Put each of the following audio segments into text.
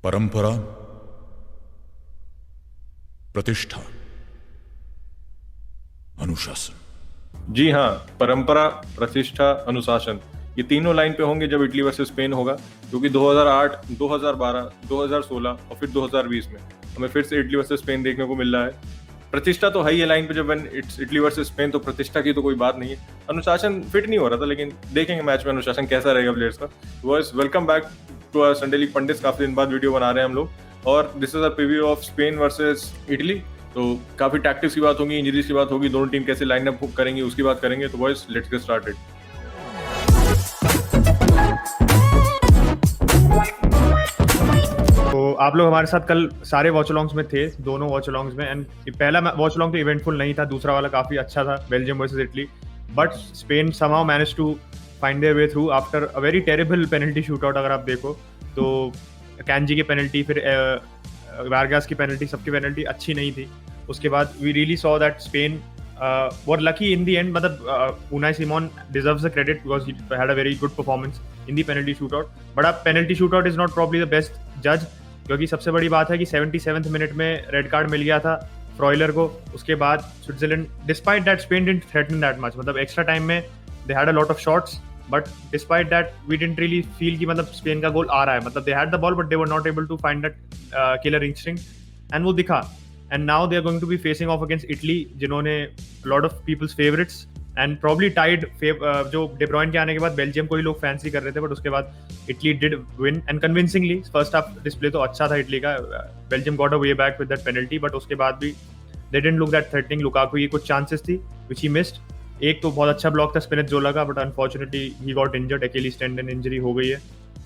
परंपरा, प्रतिष्ठा, अनुशासन। जी हाँ, परंपरा, प्रतिष्ठा, अनुशासन, ये तीनों लाइन पे होंगे जब इटली वर्सेस स्पेन होगा, क्योंकि 2008, 2012, 2016 और फिर 2020 में हमें फिर से इटली वर्सेस स्पेन देखने को मिल रहा है। प्रतिष्ठा तो है ही लाइन पे, जब इट्स इटली वर्सेस स्पेन, तो प्रतिष्ठा की तो कोई बात नहीं है। अनुशासन फिट नहीं हो रहा था, लेकिन देखेंगे मैच में अनुशासन कैसा रहेगा प्लेयर्स का। Boys, welcome back to our Sunday league pundits. काफी दिन बाद वीडियो बना रहे हैं हम लोग, और this is a preview of Spain versus Italy. तो काफी टैक्टिक्स की बात होगी, इंजरीज की बात होगी, दोनों टीम कैसे लाइन अप करेंगी उसकी बात करेंगे। तो बॉयज, लेट्स गेट स्टार्टेड। तो आप लोग हमारे साथ कल सारे वॉच अलॉन्ग्स में थे, दोनों वॉच अलॉन्ग्स में। एंड पहला वॉच अलॉन्ग तो इवेंटफुल नहीं था, दूसरा वाला काफी अच्छा था, Belgium versus Italy. But Spain somehow managed to find their way through after a very terrible penalty shootout. अगर आप देखो तो कैंजी की पेनल्टी, फिर वारगास की पेनल्टी, सबकी पेनल्टी अच्छी नहीं थी। उसके बाद we really saw that Spain were lucky in the end. मतलब Unai Simon deserves the credit because he had a very good performance in the penalty shootout. But अब penalty shootout is not probably the best जज, क्योंकि सबसे बड़ी बात है कि 77th minute में रेड कार्ड मिल गया था फ्रॉयलर को। उसके बाद Switzerland, despite that Spain didn't threaten that much. मतलब एक्स्ट्रा टाइम में they had a lot of shots, but despite that we didn't really feel कि मतलब स्पेन का गोल आ रहा है। मतलब they had the ball but they were not able to find that killer instinct, and वो दिखा। And now they are going to be facing off against Italy, जिन्होंने lot of peoples favourites and probably Tide, जो day ब्रुयन के आने के बाद Belgium को ही लोग फैंसी कर रहे थे, बट उसके बाद Italy did win and convincingly. First half display तो अच्छा था इटली का, Belgium got a way back with that penalty, but उसके बाद भी they didn't look that threatening. Lukaku की कुछ चांसेस थी व्हिच ही मिस्ड। एक तो बहुत अच्छा ब्लॉक था स्पिनेत्ज़ोला का, but unfortunately he got injured, Achilles tendon injury हो गई है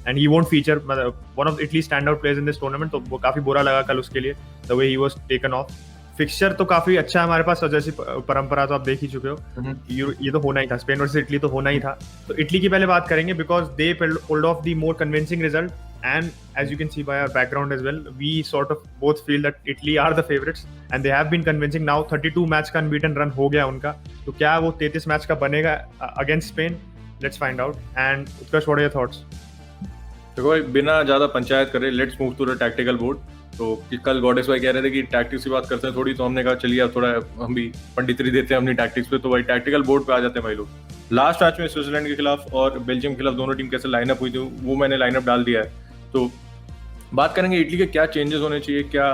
and he won't feature. One of Italy stand out players in this tournament, तो वो काफी बुरा लगा कल उसके लिए, the way he was taken off. Fixture तो काफी अच्छा है हमारे पास, और जैसी परंपरा तो आप देख ही चुके हो, ये तो होना ही था, स्पेन वर्सेस इटली तो होना ही था। तो इटली की पहले बात करेंगे because they pulled off the more convincing result, and as you can see by our background as well, we sort of both feel that Italy are the favourites and they have been convincing. Now 32 match का unbeaten run हो गया उनका, तो क्या वो 33 match का बनेगा against Spain? Let's find out. And Utkarsh, what are your thoughts? देखो भाई, बिना ज्यादा पंचायत करे let's move to the tactical board. तो कल गॉडेस भाई कह रहे थे कि टैक्टिक्स की बात करते हैं थोड़ी, तो हमने कहा चलिए अब थोड़ा हम भी पंडितरी देते हैं अपनी टैक्टिक्स पे। तो भाई टैक्टिकल बोर्ड पे आ जाते हैं भाई लोग। लास्ट मैच में स्विट्जरलैंड के खिलाफ और बेल्जियम के खिलाफ दोनों टीम कैसे लाइनअप हुई थी, वो मैंने लाइनअप डाल दिया है। तो बात करेंगे इटली के क्या चेंजेस होने चाहिए, क्या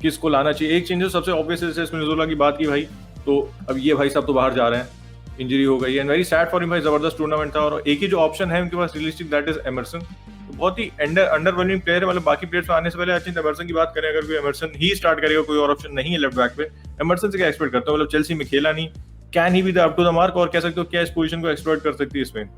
किसको लाना चाहिए। एक चेंजेस सबसे ऑब्वियस है, स्पिनेत्ज़ोला की बात की भाई, तो अब ये भाई सब तो बाहर जा रहे हैं, इंजरी हो गई है, and very sad for him भाई। जबरदस्त टूर्नामेंट था, और एक ही जो ऑप्शन है उनके पास रियलिस्टिक, दैट इज एमरसन। तो बहुत ही अंडरवेलमिंग प्लेयर है। मतलब बाकी प्लेयर्स आने से पहले अच्छी एमरसन की बात करें, अगर कोई एमरसन ही स्टार्ट करेगा, कोई और ऑप्शन नहीं है लेफ्ट बैक पे, एमरसन से क्या एक्सपेक्ट करते हो? मतलब चेल्सी में खेला नहीं, can he be the up to the mark, और कह सकते हो क्या इस पोजीशन को एक्सप्लॉइट कर सकती है स्पेन?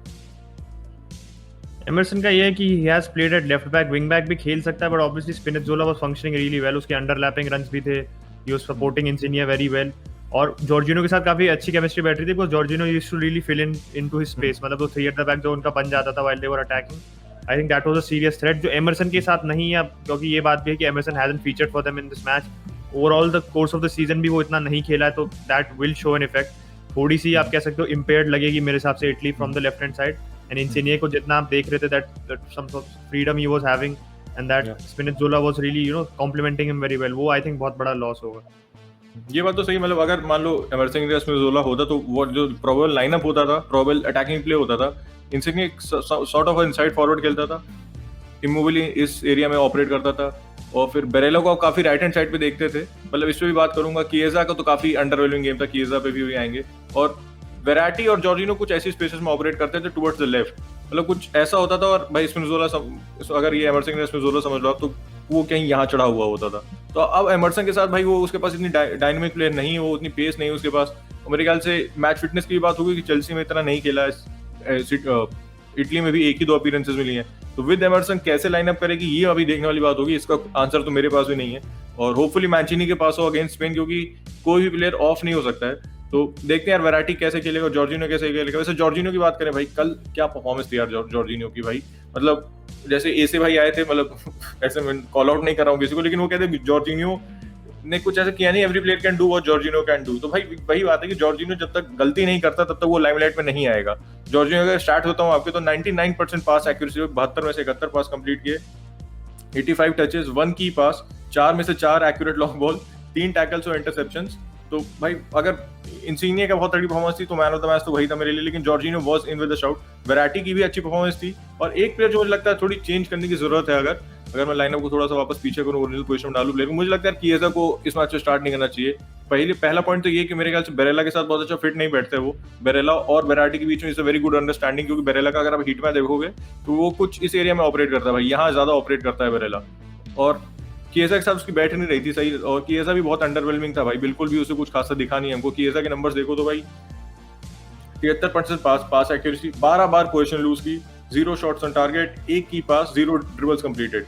एमरसन का ये है कि he has played at left back, wing back भी खेल सकता है, but obviously Spinazzola was functioning really well, उसके अंडरलैपिंग रन्स भी थे, he was supporting Insigne very well, और जॉर्जिनो के साथ काफी अच्छी केमिस्ट्री बैठ रही थी, because Jorginho used to really fill into his space. मतलब वो 3 एट द बैक जो उनका बन जाता था while they were attacking, I think that was a serious threat, जो एमरसन के साथ नहीं है। क्योंकि ये बात भी है कि Emerson hasn't featured for them in this match, overall the course of the season भी वो इतना नहीं खेला है, तो that will show an effect. थोड़ी सी आप कह सकते हो इम्पेयर्ड लगेगी मेरे हिसाब से Italy from the left hand side, and Insigne को जितना आप देख रहे थे that some freedom he was having, and that Spinazzola was really complementing him very well. वो आई थिंक बहुत बड़ा लॉस होगा। ये बात तो सही। मतलब अगर मान लो एमरसन की जगह स्पिनेत्ज़ोला होता, तो वो जो प्रोबेबल लाइनअप होता था, प्रोबेबल अटैकिंग प्ले होता था, इंसिनिया सॉर्ट ऑफ इनसाइड फॉरवर्ड खेलता था, इमोबिली इस एरिया में ऑपरेट करता था, और फिर बेरेलो को काफी राइट हैंड साइड पे देखते थे। मतलब इस पे भी बात करूंगा, किएजा का तो काफी अंडरवेलमिंग गेम था, किएजा पे भी आएंगे, और वेराटी और जॉर्जिनो कुछ ऐसी स्पेसेस में ऑपरेट करते थे टुवर्ड्स द लेफ्ट, मतलब कुछ ऐसा होता था। और भाई स्पिनेत्ज़ोला, अगर ये एमरसन के स्पिनेत्ज़ोला समझ लो आप, तो वो कहीं यहाँ चढ़ा हुआ होता था। तो अब एमरसन के साथ भाई वो उसके पास इतनी डायनामिक प्लेयर नहीं है, वो उतनी पेस नहीं है उसके पास। और मेरे ख्याल से मैच फिटनेस की बात होगी कि चेल्सी में इतना नहीं खेला है, इटली में भी 1 ही 2 अपीयरेंसेस मिली हैं। तो विद एमरसन कैसे लाइनअप करेगी, ये अभी देखने वाली बात होगी। इसका आंसर तो मेरे पास भी नहीं है, और होपफुली मैंचिनी के पास हो अगेंस्ट स्पेन, क्योंकि कोई भी प्लेयर ऑफ नहीं हो सकता है। तो देखते हैं यार वेराटी कैसे खेलेगा, जॉर्जिनो कैसे खेलेगा। वैसे जॉर्जिनो की बात करें भाई, कल क्या परफॉर्मेंस थी यार जॉर्जिनो की भाई। मतलब जैसे ऐसे भाई आए थे, मतलब ऐसे मैं कॉल आउट नहीं कर रहा हूँ किसी को, लेकिन वो कहते जॉर्जिनो ने कुछ ऐसा किया नहीं, every player can do what Jorginho can do. तो भाई वही बात है कि जॉर्जिनो जब तक गलती नहीं करता तब तक वो लाइमलाइट में नहीं आएगा। जॉर्जिनो अगर स्टार्ट होता हूँ आपके, तो 99% पास एक्यूरेसी, 72 में से 71 पास कंप्लीट किए, 85 टचेस, 1 की पास, 4 में से 4 एक्यूरेट लॉन्ग बॉल, 3 टैकल्स और इंटरसेप्शंस। तो भाई अगर इंसिग्निया का बहुत तगड़ी परफॉर्मेंस थी तो मैन ऑफ द मैच तो वही था मेरे लिए, लेकिन Jorginho was in with the shout. Verratti की भी अच्छी परफॉर्मेंस थी, और एक प्लेयर जो मुझे लगता है थोड़ी चेंज करने की जरूरत है, अगर मैं लाइनअप को थोड़ा सा वापस पीछे करूं, ओरिजिनल पोजीशन में डालूं प्लेयर को, मुझे लगता है किएजा को इस मैच में स्टार्ट नहीं करना चाहिए। पहला पॉइंट तो ये कि मेरे ख्याल से बेरेला के साथ बहुत अच्छा फिट नहीं बैठते वो। बेरेला और वैराटी के बीच में is a very good understanding, क्योंकि बेरेला का अगर आप हीट में देखोगे तो वो कुछ इस एरिया में ऑपरेट करता है भाई, यहाँ ज्यादा ऑपरेट करता है बेरेला। और किएजा के साथ उसकी बैठ नहीं रही थी सही, और किएजा भी बहुत अंडरवेलमिंग था भाई, बिल्कुल भी उसे कुछ खासा दिखा नहीं हमको। किएजा के नंबर्स देखो तो भाई 73% पास एक्यूरेसी, 12 बार पोजीशन लूज की, 0 शॉट्स ऑन टारगेट, 1 की पास, 0 ड्रिबल्स कंप्लीटेड।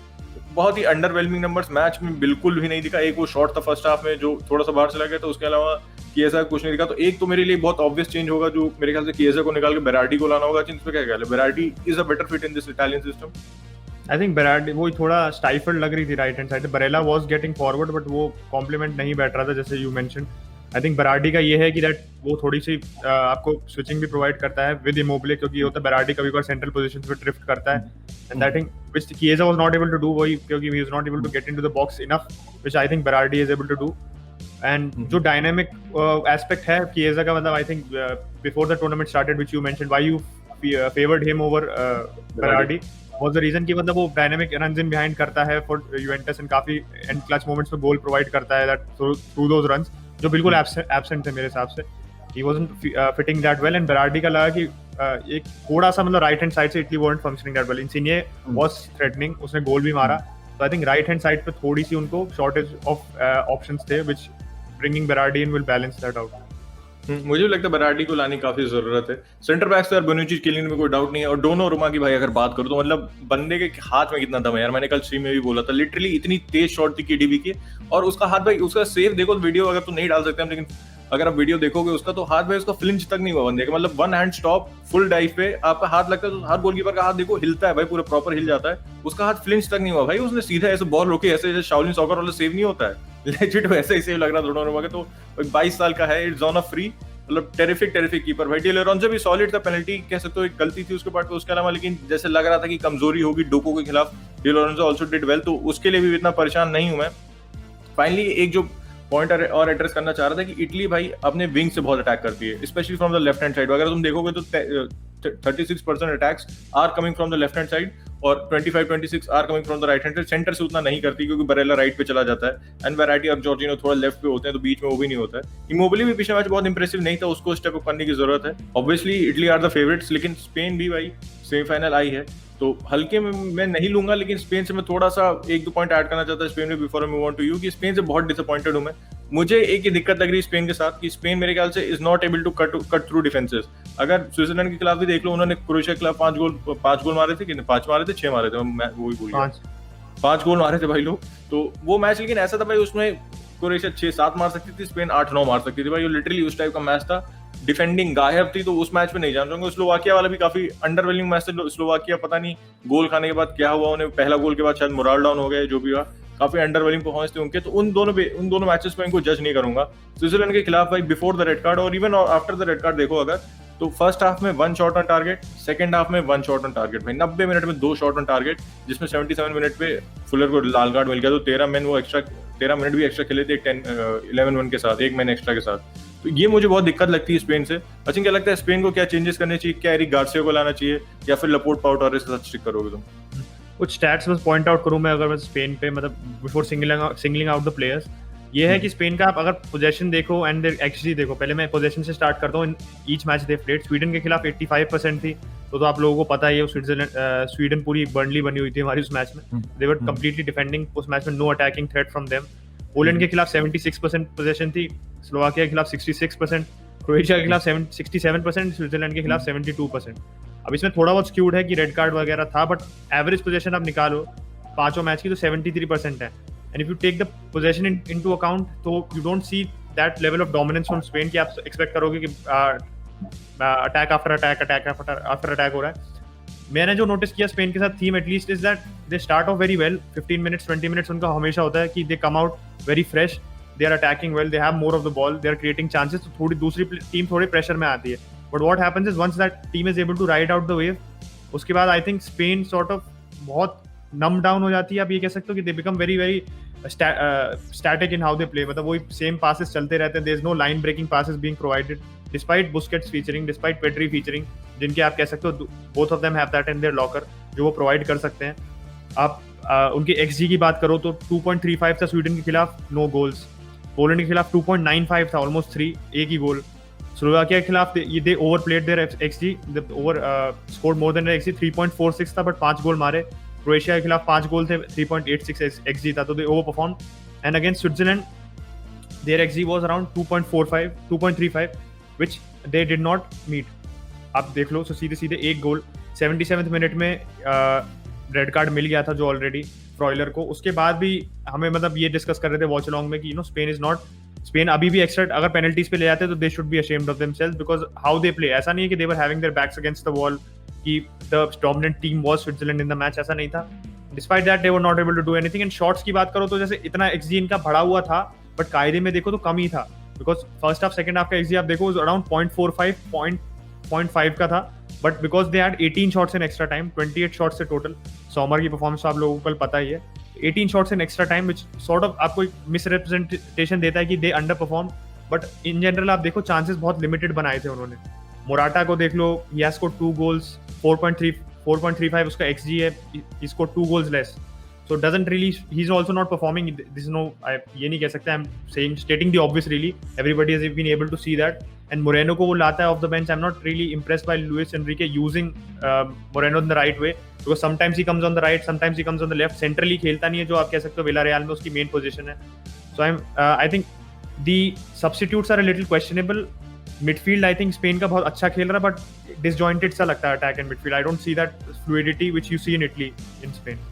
बहुत ही अंडरवेलमिंग नंबर्स, मैच में बिल्कुल भी नहीं दिखा। एक वो शॉट था फर्स्ट हाफ में जो थोड़ा सा बाहर चला गया था, उसके अलावा किएजा कुछ नहीं दिखा। तो एक तो मेरे लिए बहुत ऑब्वियस चेंज होगा, जो मेरे ख्याल से किएजा को निकाल के बेराटी को लाना होगा। जिन पे क्या ख्याल है, Berardi is a better fit in this Italian system? I think Berardi वो थोड़ा स्टाइफल्ड लग रही थी राइट हैंड साइड पे। Barella was getting forward but वो कॉम्प्लीमेंट नहीं बैठ रहा था, जैसे you mention. I think Verratti का ये है कि दैट वो थोड़ी सी आपको स्विचिंग भी प्रोवाइड करता है विद इमोबिले, क्योंकि होता है बेराटी कभी कभार सेंट्रल पोजीशंस पे ड्रिफ्ट करता है, and that thing which Chiesa was not able to do, वही क्योंकि he is not able to get into the box enough, which I think Berardi is able to do. And जो dynamic aspect है Chiesa का, मतलब I think before the tournament started which you mentioned why you favoured him over Berardi was the reason कि मतलब वो dynamic runs in behind करता है for Juventus, and काफी एंड क्लच मोमेंट्स में गोल प्रोवाइड करता है दैट थ्रू दोस रन्स, जो बिल्कुल एब्सेंट थे मेरे हिसाब से। He wasn't fitting that well, and Berardi का लगा कि एक थोड़ा सा मतलब राइट हैंड साइड से Italy weren't functioning that well. Insigne was threatening, उसने गोल भी मारा, तो I think right hand side पे थोड़ी सी उनको शॉर्टेज ऑफ ऑप्शंस थे, which bringing Berardi in will balance that out. मुझे भी लगता है बेराटी को लाने की काफी जरूरत है। सेंटर बैक्स तो यार बोनुcci किलियन में कोई डाउट नहीं है, और डोनोरुमा की भाई अगर बात करूं तो मतलब बंदे के हाथ में कितना दम है यार। मैंने कल स्ट्रीम में भी बोला था, लिटरली इतनी तेज शॉट थी केडीबी की, और उसका हाथ भाई, उसका सेव देखो वीडियो, अगर तो नहीं डाल सकते हम, लेकिन अगर आप वीडियो देखोगे उसका, तो हाथ भाई उसका फ्लिंच तक नहीं हुआ बंदे का, मतलब one hand stop full dive पे आपका हाथ लगता है तो हर गोलकीपर का हाथ देखो हिलता है भाई, पूरा प्रॉपर हिल जाता है, उसका हाथ फ्लिंच तक नहीं हुआ भाई। उसने सीधा ऐसे बॉल रोकी, ऐसे जैसे शाओलिन सॉकर वाला सेव नहीं होता है, लेजिट वैसे ही सेव लग रहा डोनोरुमा का। तो 22 साल का है, इट्स ऑन अ फ्री, मतलब टेरिफिक कीपर भाई। डी लोरेंजो भी सॉलिड था, पेनल्टी कह सकते हो एक गलती थी उसके पार्ट पे, उसके अलावा लेकिन जैसे लग रहा था कि कमजोरी होगी डोको के खिलाफ, D Lorenzo also did well, तो उसके लिए भी इतना परेशान नहीं हूं मैं। फाइनली एक जो पॉइंट और एड्रेस करना चाह रहा था कि इटली भाई अपने विंग से बहुत अटैक करती है, specially from the left hand side. अगर तुम देखोगे तो 36% attacks are coming from the left hand side, और 25-26 are coming from the right hand side. Centre से उतना नहीं करती क्योंकि बरेला राइट पे चला जाता है, एंड वैराटी और जॉर्जिनो थोड़ा लेफ्ट पे होते हैं, तो बीच में वो भी नहीं होता है। इमोबिले भी पिछले मैच बहुत इंप्रेसिव नहीं था, उसको स्टेप अप करने की जरूरत है। Obviously Italy are the favourites, लेकिन स्पेन भी भाई सेमीफाइनल आई है, तो हल्के में मैं नहीं लूंगा, लेकिन स्पेन से मैं थोड़ा सा 1-2 पॉइंट ऐड करना चाहता हूं स्पेन में before I move on to you, कि स्पेन से बहुत डिसअपॉइंटेड हूं मैं। मुझे एक ही दिक्कत लग रही है स्पेन के साथ, कि स्पेन मेरे ख्याल से is not able to cut through defences. अगर स्विट्जरलैंड के खिलाफ भी देख लो, उन्होंने क्रोएशिया के खिलाफ 5 गोल मारे थे, कि 5 मारे थे 6 मारे थे, मैं वही भूल गया, 5 गोल मारे थे भाई लोग। तो वो मैच लेकिन ऐसा था भाई, उसमें क्रोएशिया 6-7 मार सकती थी, स्पेन 8-9 मार सकती थी भाई, लिटरली उस टाइप का मैच था। डिफेंडिंग गायब थी, तो उस मैच में नहीं जान चाहूंगा। स्लोवाकिया वाला भी काफी अंडरवेलिंग मैच था। स्लोवाकिया पता नहीं गोल खाने के बाद क्या हुआ उन्हें, पहला गोल के बाद शायद मोरल डाउन हो गया, जो भी हुआ, काफी अंडरवेलिंग परफॉर्मेंस थी उनके। तो उन दोनों मैचेस में इनको जज नहीं करूंगा। स्विट्जरलैंड के खिलाफ भाई बिफोर द रेड कार्ड और even after the red card देखो अगर, तो फर्स्ट हाफ में 1 shot on target, second half में 1 शॉट ऑन टारगेट भाई, 90 मिनट में 2 शॉट ऑन टारगेट, जिसमें 77 मिनट पे फुलर को लाल कार्ड मिल गया, तो 13 मिनट भी एक्स्ट्रा खेले थे 11-1 के साथ, एक मैन एक्स्ट्रा के साथ। तो ये मुझे बहुत दिक्कत लगती है स्पेन से। अच्छा क्या लगता है स्पेन को क्या चेंजेस करने चाहिए? क्या एरिक गार्सिया को लाना चाहिए, या फिर लपोर्ट पाउ टॉरेस के साथ स्टिक करोगे तुम? कुछ स्टैट्स बस पॉइंट आउट करूं मैं, अगर मैं स्पेन पे, मतलब before singling out the players, ये है कि स्पेन का आप अगर पोजेशन देखो एंड एक्चुअली देखो, पहले मैं पोजेशन से स्टार्ट करता हूँ। In each match they played, Sweden के खिलाफ 85% थी, तो आप लोगों को पता ही है स्वीडन पूरी बर्नली बनी हुई थी हमारी उस मैच में, दे वर कंप्लीटली डिफेंडिंग उस मैच में, no attacking threat from them. Poland के खिलाफ 76% पोजेशन थी, स्लोवाकिया के खिलाफ 66%, क्रोएशिया के खिलाफ 67%, स्विट्जरलैंड के खिलाफ 72%। अब इसमें थोड़ा बहुत स्क्यूड है कि रेड कार्ड वगैरह था, बट एवरेज पोजीशन आप निकालो पांचों मैच की तो 73% है। And if you take the position into account, तो you don't see that level of dominance from Spain कि आप एक्सपेक्ट करोगे कि अटैक आफ्टर अटैक हो रहा है। मैंने जो नोटिस किया स्पेन के साथ theme at least is that they start off very well, 15 minutes 20 minutes उनका हमेशा होता है कि they come out very fresh, they are attacking well, they have more of the ball, they are creating chances, तो थोड़ी दूसरी टीम थोड़े pressure में आती है। But what happens is once that team is able to ride out the wave, उसके बाद I think Spain sort of बहुत नम डाउन हो जाती है, आप ये कह सकते हो कि they become very very static in how they play, मतलब वही सेम पासेस चलते रहते हैं, there is no line breaking passes being provided despite Busquets featuring, despite Pedri featuring, जिनके आप कह सकते हो both of them have that in their locker, जो वो प्रोवाइड कर सकते हैं। आप उनके XG की बात करो तो 2.35 था स्वीडन के खिलाफ, नो गोल्स। पोलैंड के खिलाफ 2.95 था, ऑलमोस्ट 3, एक ही गोल। स्लोवाकिया के खिलाफ they overplayed their XG, over scored more than their XG, 3.46 था बट 5 गोल मारे। क्रोएशिया के खिलाफ 5 गोल थे, 3.86 XG था, तो they over perform. And against Switzerland their XG was around 2.35 which they did not meet. आप देख लो, सीधे सीधे एक गोल 77वें मिनट में रेड कार्ड मिल गया था जो ऑलरेडी फ्रॉयलर को। उसके बाद भी हमें मतलब ये डिस्कस कर रहे थे वॉच अलोंग में कि स्पेन अभी भी एक्स्ट्रा अगर पेनल्टीज पे ले जाते तो they should be ashamed of themselves because how they play. ऐसा नहीं है कि they were having their backs against the wall कि the dominant team was Switzerland in the match, ऐसा नहीं था। Despite that they were not able to do anything. And shots की बात करो तो जैसे इतना XG इनका बढ़ा हुआ था बट कायदे में देखो तो कम ही था, because first half second half का XG आप देखो अराउंड 0.45 0.5 का था, but because they had 18 shots in extra time, 28 shots से टोटल। सॉमर की परफॉर्मेंस आप लोगों को कल पता ही है, 18 shots in extra time which sort of आपको एक मिसरिप्रेजेंटेशन देता है कि they under perform, but in general आप देखो चांसेस बहुत लिमिटेड बनाए थे उन्होंने। मोराटा को देख लो, ही हैज स्कोर्ड 2 गोल्स, 4.35 उसका XG है, he scored 2 goals less, so doesn't really, he's also not performing. This is no, ये नहीं कह सकते, I'm stating the obvious really, everybody has been able to see that. And Moreno को वो लाता है off the bench, I'm not really impressed by Luis Enrique using Moreno in the right way, because sometimes he comes on the right, sometimes he comes on the left, centrally खेलता नहीं है जो आप कह सकते हो विलारियल में उसकी मेन पोजीशन है। So I think the substitutes are a little questionable. Midfield I think Spain का बहुत अच्छा खेल रहा है but disjointed सा लगता है attack and midfield. I don't see that fluidity which you see in Italy in Spain.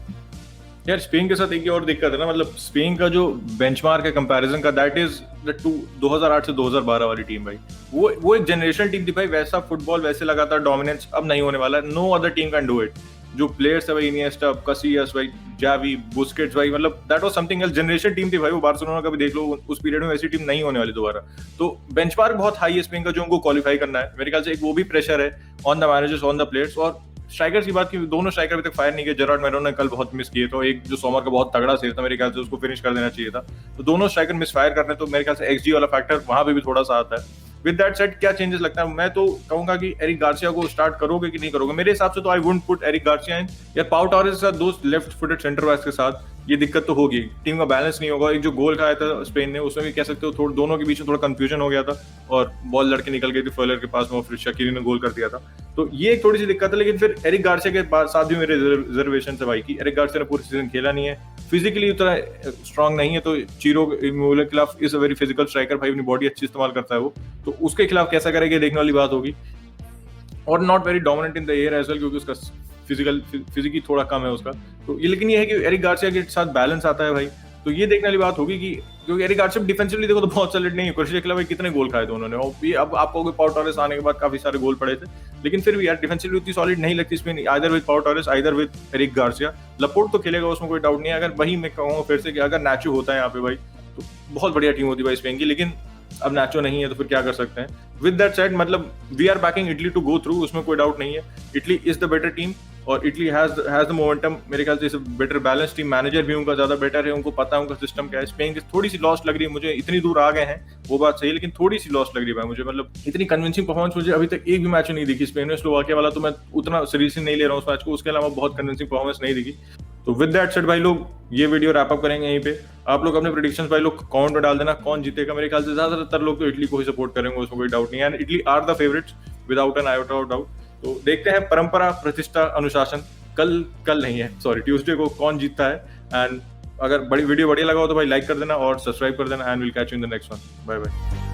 यार स्पेन के साथ एक और दिक्कत है ना, मतलब स्पेन का जो बेंचमार्क है कंपैरिजन का, दैट इज द 2008 से 2012 वाली टीम भाई। वो एक जनरेशनल टीम थी भाई, वैसा फुटबॉल वैसे लगातार डोमिनेंस अब नहीं होने वाला है। No other team can do it. जो प्लेयर्स है भाई, इनिएस्टा, कासियास भाई, जावी, बुस्केट्स भाई, मतलब that was something else. Generation team थी भाई वो, बार्सिलोना का भी देख लो, उस पीरियड में वैसी टीम नहीं होने वाली दोबारा। तो बेंचमार्क बहुत हाई है स्पेन का जो उनको क्वालिफाई करना है। मेरे ख्याल से एक वो भी प्रेशर है on the managers, on the players. और स्ट्राइकर्स की बात की, दोनों स्ट्राइकर अभी तक फायर नहीं किए। जेरार्ड मैरोन ने कल बहुत मिस किए, तो एक जो सोमर का बहुत तगड़ा सेव था मेरे ख्याल से उसको फिनिश कर देना चाहिए था। तो दोनों स्ट्राइकर मिस फायर करने, तो मेरे ख्याल से XG वाला फैक्टर वहां पे भी थोड़ा सा आता है। विद दैट सेड क्या चेंजेस लगता है, मैं तो कहूंगा कि एरिक गार्सिया को स्टार्ट करोगे कि नहीं करोगे। मेरे हिसाब से तो I wouldn't put Eric Garcia in. या पाउ टॉरेस के साथ, दो लेफ्ट फुटेड सेंटर बैक्स के साथ ये दिक्कत तो होगी, टीम का बैलेंस नहीं होगा। एक जो गोल खाया था स्पेन ने, उसमें भी कह सकते हो थोड़ा दोनों के बीच में थोड़ा कंफ्यूजन हो गया था और बॉल लड़के निकल गई थी फॉयलर के पास में और फिर शकीरी ने गोल कर दिया था। तो ये एक थोड़ी सी दिक्कत है। लेकिन फिर एरिक गार्सिया के साथ भी मेरे रिजर्वेशन है भाई कि एरिक गार्सिया ने पूरी सीजन खेला नहीं है, फिजिकली उतना स्ट्रांग नहीं है। तो चीरो इमोबिले के खिलाफ is a very physical striker भाई, अपनी बॉडी अच्छी इस्तेमाल करता है वो, तो उसके खिलाफ कैसा करेगा देखने वाली बात होगी। और not very dominant in the air as well, क्योंकि उसका फिजिकी थोड़ा कम है उसका। तो ये, लेकिन ये है कि एरिक गार्सिया के साथ बैलेंस आता है भाई, तो ये देखने वाली बात होगी कि क्योंकि एरिक गार्सिया डिफेंसिवली देखो तो बहुत सॉलिड नहीं है। क्रोएशिया के खिलाफ कितने गोल खाए थे उन्होंने, और ये अब आपको पाउ टॉरेस आने के बाद काफी सारे गोल पड़े थे, लेकिन फिर भी यार डिफेंसिवली उतनी सॉलिड नहीं लगती Spain, either with Pau Torres either with Eric Garcia. Laporte तो खेलेगा उसमें कोई डाउट नहीं है। अगर वही मैं कहूँगा फिर से कि अगर नाचो होता है यहाँ पे भाई तो बहुत बढ़िया टीम होती है भाई स्पेन की, लेकिन अब नाचो नहीं है तो फिर क्या कर सकते हैं। विद दैट सेड मतलब we are backing Italy to go through, उसमें कोई डाउट नहीं है। Italy is the better team और इटली हैज द मोमेंटम। मेरे ख्याल से बेटर बैलेंस टीम, मैनेजर भी उनका ज्यादा बेटर है, उनको पता है उनका सिस्टम क्या है। स्पेन की थोड़ी सी लॉस्ट लग रही है मुझे, इतनी दूर आ गए हैं वो बात सही है, लेकिन थोड़ी सी लॉस्ट लग रही है भाई मुझे। मतलब इतनी कन्विंसिंग परफॉर्मेंस मुझे अभी तक एक भी मैच नहीं दिखी स्पेन में। स्लोवाकिया वाला तो मैं उतना सीरियसली नहीं ले रहा हूँ उस मैच को, उसके अलावा बहुत कन्विंसिंग परफॉर्मेंस नहीं दिखी। तो विद दैट सेड भाई लोग ये वीडियो रैप अप करेंगे यहीं पे। आप लोग अपने प्रेडिक्शंस भाई लोग कमेंट में डाल देना कौन जीतेगा। मेरे ख्याल से ज्यादातर लोग तो इटली को ही सपोर्ट करेंगे, उसमें कोई डाउट नहीं है। And Italy are the favourites without an iota of doubt. तो देखते हैं परंपरा, प्रतिष्ठा, अनुशासन, कल नहीं है सॉरी ट्यूसडे को कौन जीतता है। एंड अगर बड़ी वीडियो बढ़िया लगा हो तो भाई लाइक कर देना और सब्सक्राइब कर देना। And will catch you in the next one. Bye bye.